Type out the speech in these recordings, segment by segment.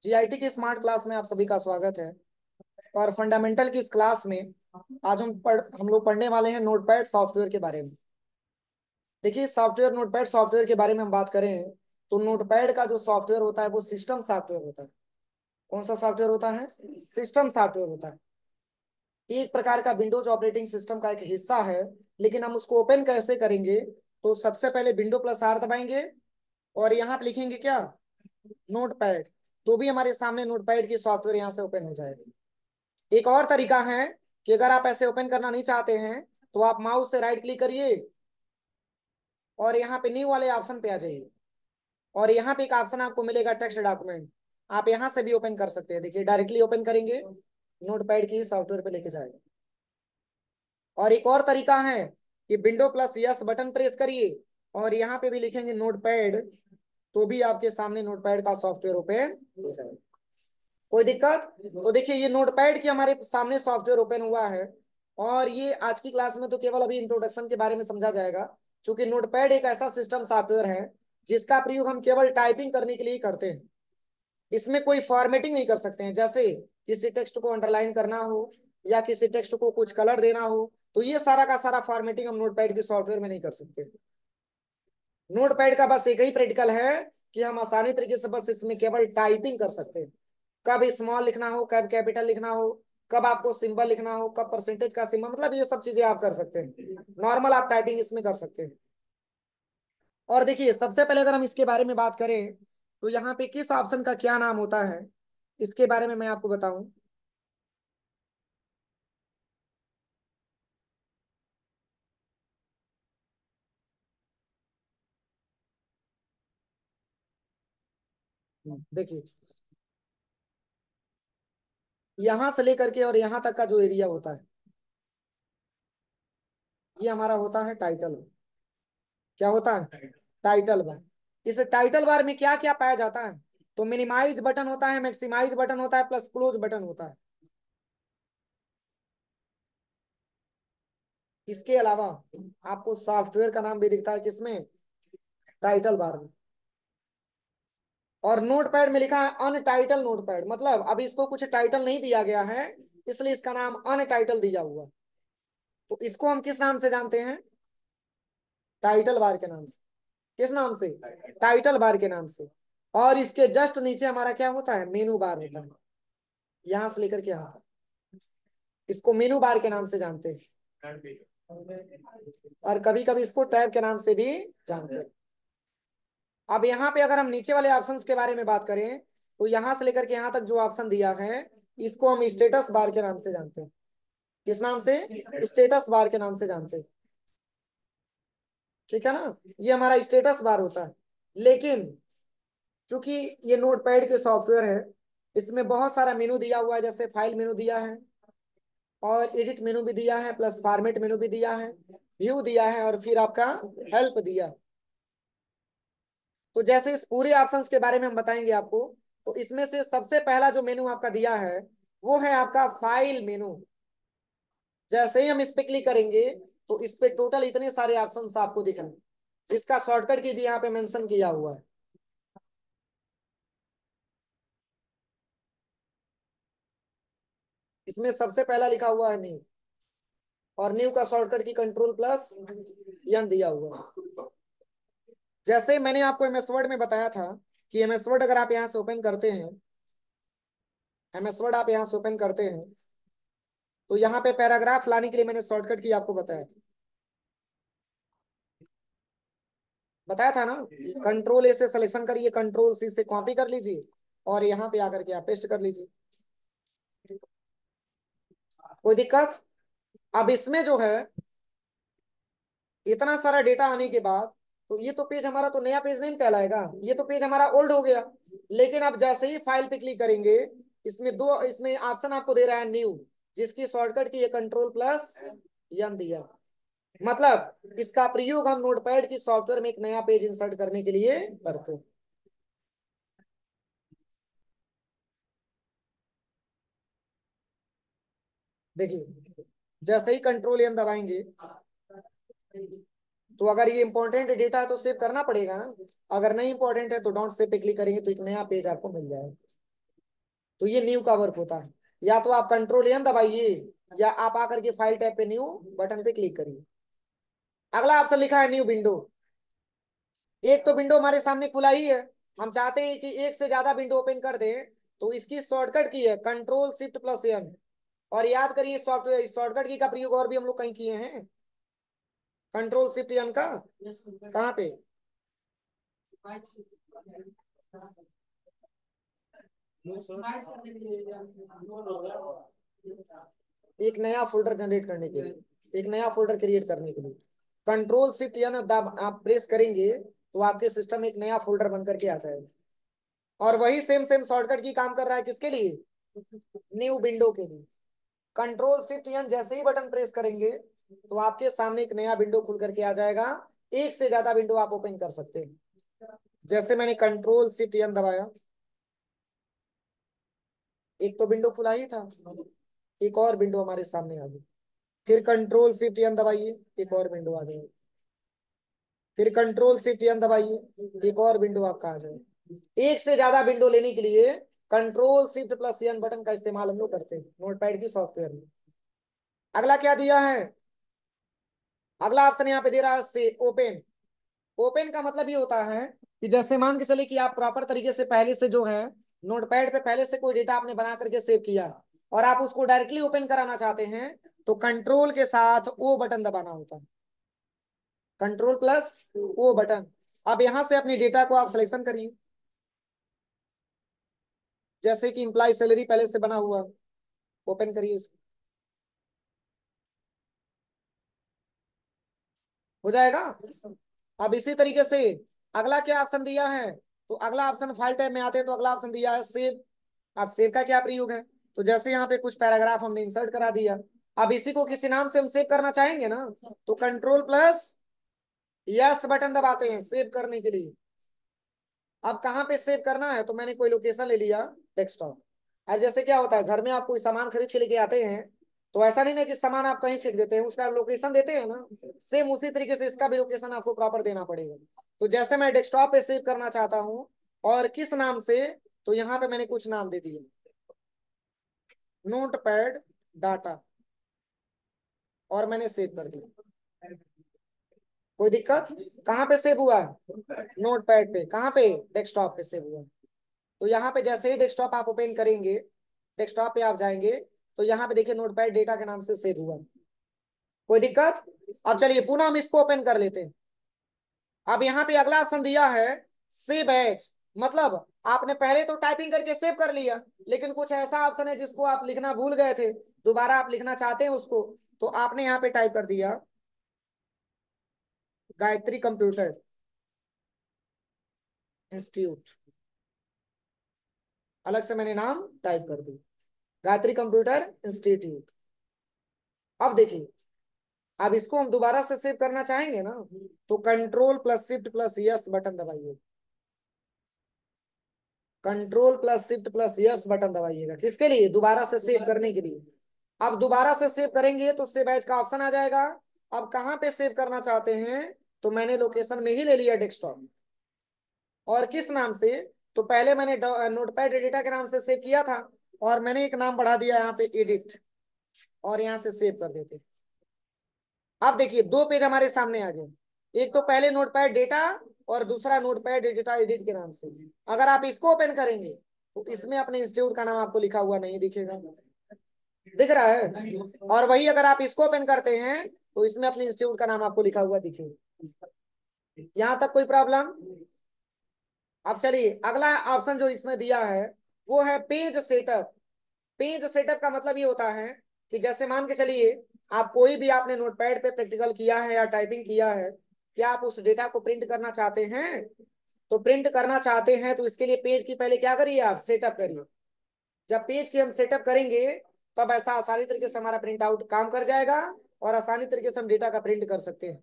GIT की smart class में आप सभी का स्वागत है। और फंडामेंटल की इस क्लास में आज हम लोग पढ़ने वाले हैं नोटपैड सॉफ्टवेयर के बारे में। देखिए, सॉफ्टवेयर नोटपैड सॉफ्टवेयर के बारे में हम बात करें तो नोटपैड का जो सॉफ्टवेयर होता है वो सिस्टम सॉफ्टवेयर होता है। कौन सा सॉफ्टवेयर होता है? सिस्टम सॉफ्टवेयर होता है। एक प्रकार का विंडोज ऑपरेटिंग सिस्टम का एक हिस्सा है। लेकिन हम उसको ओपन कैसे करेंगे? तो सबसे पहले विंडो प्लस आर दबाएंगे और यहाँ पे लिखेंगे क्या? नोटपैड। तो भी हमारे सामने नोटपैड की सॉफ्टवेयर यहाँ से ओपन हो जाएगी। एक और तरीका है कि अगर आप ऐसे ओपन करना नहीं चाहते हैं तो आप माउस से राइट क्लिक करिए और यहाँ पे न्यू वाले ऑप्शन पे आ जाइए और यहाँ पे एक ऑप्शन आपको मिलेगा टेक्स्ट डॉक्यूमेंट। आप यहाँ से भी ओपन कर सकते हैं। देखिए, डायरेक्टली ओपन करेंगे, नोटपैड की सॉफ्टवेयर पे लेके जाएगा। और एक और तरीका है कि window plus S button press करिए और यहाँ पे भी लिखेंगे नोटपैड, तो भी आपके सामने नोटपैड का सॉफ्टवेयर ओपन हो जाएगा। कोई दिक्कत? तो देखिए, ये नोटपैड की हमारे सामने सॉफ्टवेयर ओपन हुआ है। और ये आज की क्लास में तो केवल अभी इंट्रोडक्शन के बारे में समझा जाएगा, क्योंकि नोटपैड एक ऐसा सिस्टम सॉफ्टवेयर है जिसका प्रयोग हम केवल टाइपिंग करने के लिए करते हैं। इसमें कोई फॉर्मेटिंग नहीं कर सकते हैं। जैसे किसी टेक्स्ट को अंडरलाइन करना हो या किसी टेक्स्ट को कुछ कलर देना हो, तो ये सारा का सारा फॉर्मेटिंग हम नोटपैड के सॉफ्टवेयर में नहीं कर सकते। नोटपैड का बस एक ही प्रैक्टिकल है कि हम आसानी तरीके से बस इसमें केवल टाइपिंग कर सकते हैं। कब स्मॉल लिखना हो, कब कैपिटल लिखना हो, कब आपको सिंबल लिखना हो, कब परसेंटेज का सिंबल, मतलब ये सब चीजें आप कर सकते हैं। नॉर्मल आप टाइपिंग इसमें कर सकते हैं। और देखिए, सबसे पहले अगर हम इसके बारे में बात करें तो यहाँ पे किस ऑप्शन का क्या नाम होता है, इसके बारे में मैं आपको बताऊं। देखिए, यहां से लेकर के और यहाँ तक का जो एरिया होता है, ये हमारा होता है टाइटल। क्या होता है? Title bar. इस टाइटल बार में क्या क्या पाया जाता है? तो मिनिमाइज बटन होता है, मैक्सिमाइज बटन होता है, प्लस क्लोज बटन होता है। इसके अलावा आपको सॉफ्टवेयर का नाम भी दिखता है किसमें? टाइटल बार में। और नोटपैड में लिखा है अनटाइटल नोटपैड, मतलब अभी इसको कुछ टाइटल नहीं दिया गया है, इसलिए इसका नाम अनटाइटल दिया हुआ है। तो इसको हम किस नाम से जानते हैं? टाइटल बार के नाम से। किस नाम से? टाइटल बार के नाम से। और इसके जस्ट नीचे हमारा क्या होता है? मेनू बार होता है। यहां से लेकर के यहाँ तक इसको मेनू बार के नाम से जानते हैं। और कभी कभी इसको टैब के नाम से भी जानते हैं। अब यहाँ पे अगर हम नीचे वाले ऑप्शंस के बारे में बात करें तो यहाँ से लेकर के यहाँ तक जो ऑप्शन दिया है, इसको हम स्टेटस बार के नाम से जानते हैं। किस नाम से? स्टेटस बार के नाम से जानते हैं। ठीक है ना? ये हमारा स्टेटस बार होता है। लेकिन चूंकि ये नोटपैड के सॉफ्टवेयर है, इसमें बहुत सारा मेनू दिया हुआ है। जैसे फाइल मेनू दिया है और एडिट मेनू भी दिया है, प्लस फॉर्मेट मेनू भी दिया है, व्यू दिया है और फिर आपका हेल्प दिया है। तो जैसे इस पूरे ऑप्शंस के बारे में हम बताएंगे आपको। तो इसमें से सबसे पहला जो मेनू आपका दिया है वो है आपका फाइल मेनू। जैसे ही हम इस पे क्लिक करेंगे तो इस पे टोटल इतने सारे ऑप्शंस आपको दिखेंगे, जिसका शॉर्टकट की भी यहाँ पे मेंशन किया हुआ है। इसमें सबसे पहला लिखा हुआ है न्यू, और न्यू का शॉर्टकट की कंट्रोल प्लस एन दिया हुआ है। जैसे मैंने आपको एमएस वर्ड में बताया था कि एमएस वर्ड अगर आप यहाँ से ओपन करते हैं, एमएस वर्ड आप यहाँ से ओपन करते हैं तो यहाँ पे पैराग्राफ लाने के लिए मैंने शॉर्टकट की आपको बताया था ना। कंट्रोल ए से सिलेक्शन करिए, कंट्रोल सी से कॉपी कर लीजिए और यहाँ पे आकर के आप पेस्ट कर लीजिए। कोई दिक्कत? अब इसमें जो है इतना सारा डेटा आने के बाद, तो ये तो पेज हमारा तो नया पेज नहीं कहलाएगा, ये तो पेज हमारा ओल्ड हो गया। लेकिन अब जैसे ही फाइल पे क्लिक करेंगे, इसमें ऑप्शन आपको दे रहा है न्यू, जिसकी शॉर्टकट की कंट्रोल प्लस एन दिया। मतलब इसका प्रयोग हम नोटपैड की सॉफ्टवेयर में एक नया पेज इंसर्ट करने के लिए करते हैं। देखिए, जैसे ही कंट्रोल एन दबाएंगे तो अगर ये इंपॉर्टेंट डेटा है तो सेव करना पड़ेगा ना। अगर नहीं इंपॉर्टेंट है तो डोंट सेव पे क्लिक करेंगे तो एक नया पेज आपको मिल जाएगा। तो ये न्यू का वर्क होता है। या तो आप कंट्रोल एन दबाइए या आप आकर के फाइल टैब पे न्यू बटन पे क्लिक करिए। अगला ऑप्शन लिखा है न्यू विंडो। एक तो विंडो हमारे सामने खुला ही है, हम चाहते हैं कि एक से ज्यादा विंडो ओपन कर दें, तो इसकी शॉर्टकट की है कंट्रोल शिफ्ट प्लस एन। और याद करिए सॉफ्टवेयर इस शॉर्टकट की का प्रयोग और भी हम लोग कहीं किए हैं, कंट्रोल शिफ्ट एन का कहाँ पे। एक नया फोल्डर जनरेट करने के लिए, एक नया फोल्डर क्रिएट करने के लिए कंट्रोल शिफ्ट या ना दब आप प्रेस करेंगे तो आपके सिस्टम में एक नया फोल्डर बन करके आ जाएगा। और वही सेम सेम शॉर्टकट की काम कर रहा है किसके लिए, न्यू विंडो के लिए। कंट्रोल शिफ्ट एन जैसे ही बटन प्रेस करेंगे तो आपके सामने एक नया विंडो खुल करके आ जाएगा। एक से ज्यादा विंडो आप ओपन कर सकते हैं। जैसे मैंने कंट्रोल शिफ्ट एन दबाया, एक तो विंडो खुला ही था, एक और विंडो हमारे सामने आ गई। फिर कंट्रोल शिफ्ट एन दबाइए, एक और विंडो आ जाएगी। फिर कंट्रोल शिफ्ट एन दबाइए, एक और विंडो आपका आ जाएगा। एक से ज्यादा विंडो लेने के लिए control shift plus N button का इस्तेमाल हम लोग करते हैं नोटपैड की सॉफ्टवेयर में। अगला क्या दिया है, अगला ऑप्शन यहाँ पे दे रहा है से ओपन। ओपन का मतलब ये होता है कि जैसे मान के चले कि आप प्रॉपर तरीके से पहले से जो है नोटपैड पे पहले से कोई डेटा आपने बना करके सेव किया और आप उसको डायरेक्टली ओपन कराना चाहते हैं, तो कंट्रोल के साथ ओ बटन दबाना होता है, कंट्रोल प्लस ओ बटन। अब यहां से अपनी डेटा को आप सिलेक्शन करिए, जैसे कि इंप्लाई सैलरी पहले से बना हुआ, ओपन करिए इसको, हो जाएगा। अब इसी तरीके से अगला क्या ऑप्शन दिया है, तो अगला ऑप्शन फाइल टाइप में आते हैं तो अगला ऑप्शन दिया है सेव। अब सेव का क्या प्रयोग है, तो जैसे यहाँ पे कुछ पैराग्राफ हमने इंसर्ट करा दिया, अब इसी को किसी नाम से हम सेव करना चाहेंगे ना, तो कंट्रोल प्लस यस बटन दबाते हैं सेव करने के लिए। अब कहाँ पे सेव करना है, तो मैंने कोई लोकेशन ले लिया, डेस्कटॉप। अब जैसे क्या होता है घर में आप कोई सामान खरीद के लेके आते हैं, तो ऐसा नहीं ना कि सामान आप कहीं फेंक देते हैं, उसका लोकेशन देते हैं ना, सेम उसी तरीके से इसका भी लोकेशन आपको प्रॉपर देना पड़ेगा। तो जैसे मैं डेस्कटॉप पे सेव करना चाहता हूँ और किस नाम से, तो यहाँ पे मैंने कुछ नाम दे दिए, नोटपैड डाटा, और मैंने सेव कर दिया। कोई दिक्कत, कहाँ पे सेव हुआ है, नोटपैड पे, कहाँ पे, डेस्कटॉप पे सेव हुआ है। तो यहाँ पे जैसे ही डेस्कटॉप आप ओपन करेंगे, डेस्कटॉप पे आप जाएंगे, तो यहाँ पे देखिए नोटपैड डेटा के नाम से सेव हुआ। कोई दिक्कत। अब चलिए पुनः हम इसको ओपन कर लेते हैं। अब यहाँ पे अगला ऑप्शन दिया है सेव एज, मतलब आपने पहले तो टाइपिंग करके सेव कर लिया, लेकिन कुछ ऐसा ऑप्शन है जिसको आप लिखना भूल गए थे, दोबारा आप लिखना चाहते हैं उसको, तो आपने यहाँ पे टाइप कर दिया गायत्री कंप्यूटर इंस्टीट्यूट, अलग से मैंने नाम टाइप कर दिया गायत्री कंप्यूटर इंस्टीट्यूट। अब देखिए, अब इसको हम दोबारा से सेव करना चाहेंगे ना, तो control plus shift plus S button दबाइए, control plus shift plus S button दबाइएगा, किसके लिए, दोबारा से सेव करने के लिए। अब दोबारा से सेव करेंगे तो सेव एज का ऑप्शन आ जाएगा। अब कहाँ पे सेव करना चाहते हैं, तो मैंने लोकेशन में ही ले लिया डेस्कटॉप, और किस नाम से, तो पहले मैंने नोटपैड एडिटर के नाम से सेव किया था, और मैंने एक नाम बढ़ा दिया यहाँ पे एडिट, और यहाँ से सेव कर देते। अब देखिए दो पेज हमारे सामने आ गए, एक तो पहले नोटपैड डेटा और दूसरा नोटपैड डेटा एडिट के नाम से। अगर आप इसको ओपन करेंगे तो इसमें अपने इंस्टीट्यूट का नाम आपको लिखा हुआ नहीं दिखेगा, दिख रहा है। और वही अगर आप इसको ओपन करते हैं तो इसमें अपने इंस्टीट्यूट का नाम आपको लिखा हुआ दिखेगा। यहाँ तक कोई प्रॉब्लम। अब चलिए अगला ऑप्शन जो इसमें दिया है वो है पेज सेटअप। पेज सेटअप का मतलब ये होता है कि जैसे मान के चलिए आप कोई भी आपने नोटपैड पे प्रैक्टिकल किया है या टाइपिंग किया है, क्या आप उस डेटा को प्रिंट करना चाहते हैं, तो प्रिंट करना चाहते हैं तो इसके लिए पेज की पहले क्या करिए, आप सेटअप करिए। जब पेज की हम सेटअप करेंगे तब ऐसा आसानी तरीके से हमारा प्रिंट आउट काम कर जाएगा, और आसानी तरीके से हम डेटा का प्रिंट कर सकते हैं।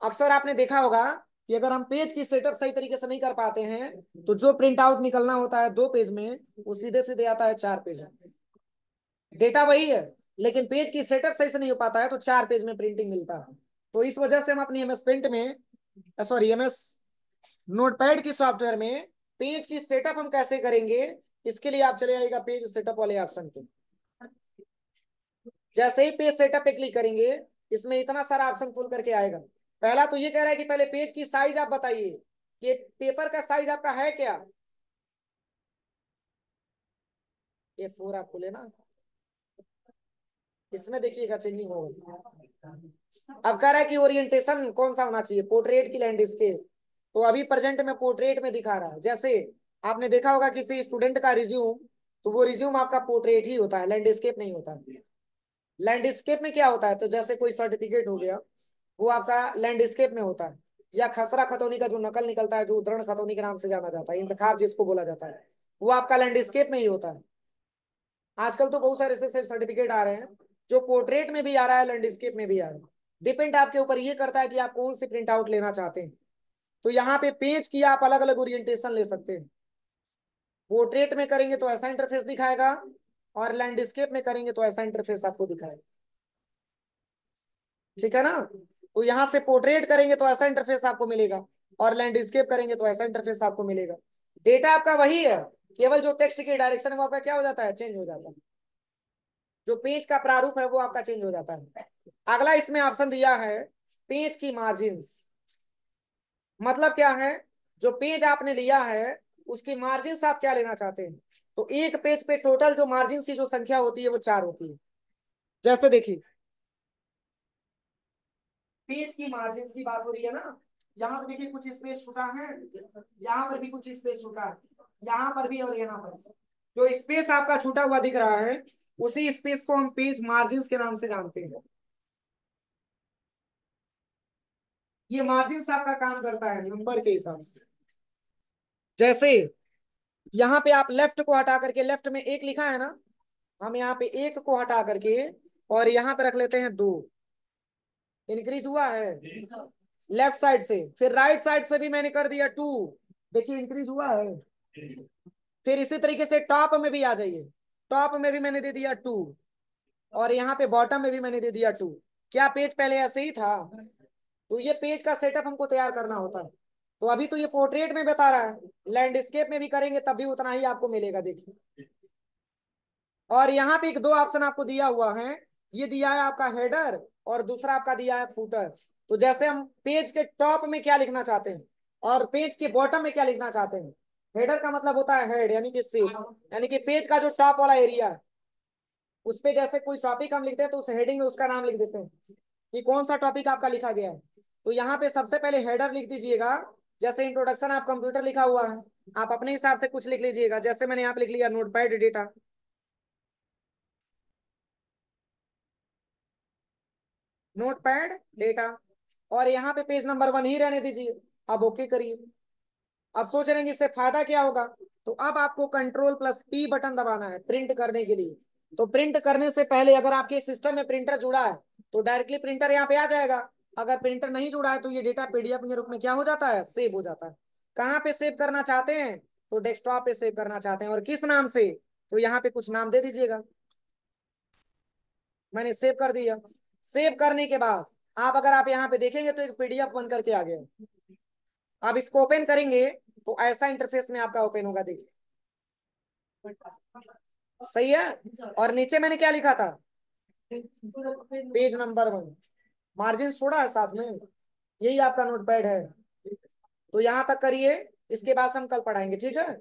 अक्सर आपने देखा होगा कि अगर हम पेज की सेटअप सही तरीके से नहीं कर पाते हैं, तो जो प्रिंट आउट निकलना होता है 2 पेज में, वो सीधे सीधे आता है 4 पेज में। डेटा वही है, लेकिन पेज की सेटअप सही से नहीं हो पाता है तो 4 पेज में प्रिंटिंग मिलता है। तो इस वजह से हम अपनी एमएस पेंट में, सॉरी एमएस नोटपैड की सॉफ्टवेयर में पेज की सेटअप हम कैसे करेंगे, इसके लिए आप चले आइएगा पेज सेटअप वाले ऑप्शन पे। जैसे ही पेज सेटअप पे क्लिक करेंगे, इसमें इतना सारा ऑप्शन खुल करके आएगा। पहला तो ये कह रहा है कि पहले पेज की साइज आप बताइए कि पेपर का साइज आपका है क्या। ये फोर आप खोले ना, इसमें देखिएगा चेंजिंग होगा। अब कह रहा है कि ओरिएंटेशन कौन सा होना चाहिए, पोर्ट्रेट की लैंडस्केप। तो अभी प्रेजेंट में पोर्ट्रेट में दिखा रहा है। जैसे आपने देखा होगा किसी स्टूडेंट का रिज्यूम, तो वो रिज्यूम आपका पोर्ट्रेट ही होता है, लैंडस्केप नहीं होता। लैंडस्केप में क्या होता है, तो जैसे कोई सर्टिफिकेट हो गया, वो आपका लैंडस्केप में होता है। या खसरा खतौनी का जो नकल निकलता है, जो उद्धरण खतौनी के नाम से जाना जाता है, इंतखाब जिसको बोला जाता है, वो आपका लैंडस्केप में ही होता है। आजकल तो बहुत सारे ऐसे सर्टिफिकेट आ रहे हैं जो पोर्ट्रेट में भी आ रहा है, लैंडस्केप में भी आ रहा है। डिपेंड आपके ऊपर ये करता है कि आप कौन सी प्रिंट आउट लेना चाहते हैं। तो यहाँ पे पेज की आप अलग अलग ओरिएंटेशन ले सकते हैं। पोर्ट्रेट में करेंगे तो ऐसा इंटरफेस दिखाएगा, और लैंडस्केप में करेंगे तो ऐसा इंटरफेस आपको दिखाएगा। ठीक है ना। तो यहाँ से पोर्ट्रेट करेंगे तो ऐसा इंटरफेस आपको मिलेगा, और लैंडस्केप करेंगे तो ऐसा इंटरफेस आपको मिलेगा। डेटा आपका वही है, केवल जो टेक्स्ट की डायरेक्शन है वो आपका क्या हो जाता है, चेंज हो जाता है। जो पेज का प्रारूप है वो आपका चेंज हो जाता है। अगला इसमें ऑप्शन दिया है पेज की मार्जिन्स। मतलब क्या है, जो पेज आपने लिया है उसकी मार्जिन्स आप क्या लेना चाहते हैं। तो एक पेज पे टोटल जो मार्जिन्स की जो संख्या होती है वो 4 होती है। जैसे देखिए, पेज की मार्जिन की बात हो रही है ना, यहाँ पर देखिए कुछ स्पेस छूटा है, यहाँ पर भी कुछ स्पेस छूटा है, यहाँ पर भी और यहाँ पर। जो स्पेस आपका छूटा हुआ दिख रहा है, उसी स्पेस को हम पेज मार्जिन के नाम से जानते हैं। ये मार्जिन आपका काम करता है नंबर के हिसाब से। जैसे यहाँ पे आप लेफ्ट को हटा करके, लेफ्ट में एक लिखा है ना, हम यहाँ पे एक को हटा करके और यहाँ पे रख लेते हैं 2। इंक्रीज हुआ है लेफ्ट साइड से, फिर राइट साइड से भी मैंने कर दिया 2। देखिए इंक्रीज हुआ है। फिर इसी तरीके से टॉप में भी आ जाइए, टॉप में भी मैंने दे दिया 2, और यहाँ पे बॉटम में भी मैंने दे दिया 2। क्या पेज पहले ऐसे ही था। तो ये पेज का सेटअप हमको तैयार करना होता है। तो अभी तो ये पोर्ट्रेट में बता रहा है, लैंडस्केप में भी करेंगे तब भी उतना ही आपको मिलेगा। देखिए, और यहाँ पे एक दो ऑप्शन आपको दिया हुआ है। ये दिया है आपका हेडर, और दूसरा आपका दिया है फूटर। तो जैसे हम पेज के टॉप में क्या लिखना चाहते हैं और पेज के बॉटम में क्या लिखना चाहते हैं। हेडर का मतलब होता है हेड, यानी कि सिर, यानी कि पेज का जो टॉप वाला एरिया है, उस पे जैसे कोई टॉपिक हम लिखते हैं तो उस हेडिंग में उसका नाम लिख देते हैं कि कौन सा टॉपिक आपका लिखा गया है। तो यहाँ पे सबसे पहले हेडर लिख दीजिएगा। जैसे इंट्रोडक्शन आप कंप्यूटर लिखा हुआ है, आप अपने हिसाब से कुछ लिख लीजिएगा। जैसे मैंने यहाँ पे लिख लिया नोटपैड डेटा, नोटपैड डेटा, और यहाँ पे पेज नंबर 1 ही रहने दीजिए। अब ओके करिए। अब सोच रहे हैं कि इससे फायदा क्या होगा। तो अब आपको कंट्रोल+P बटन दबाना है प्रिंट करने के लिए। तो प्रिंट करने से पहले अगर आपके सिस्टम में प्रिंटर जुड़ा है तो डायरेक्टली प्रिंटर यहाँ पे आ जाएगा। अगर प्रिंटर नहीं जुड़ा है तो ये डेटा पीडीएफ के रूप में क्या हो जाता है, सेव हो जाता है। कहाँ पे सेव करना चाहते हैं, तो डेस्कटॉप पे सेव करना चाहते हैं, और किस नाम से, तो यहाँ पे कुछ नाम दे दीजिएगा। मैंने सेव कर दिया। सेव करने के बाद आप अगर आप यहाँ पे देखेंगे तो एक पीडीएफ बन करके आ गया। अब इसको ओपन करेंगे तो ऐसा इंटरफेस में आपका ओपन होगा। देखिए सही है। और नीचे मैंने क्या लिखा था, पेज नंबर 1, मार्जिन छोड़ा है साथ में, यही आपका नोटपैड है। तो यहाँ तक करिए, इसके बाद से हम कल पढ़ाएंगे, ठीक है।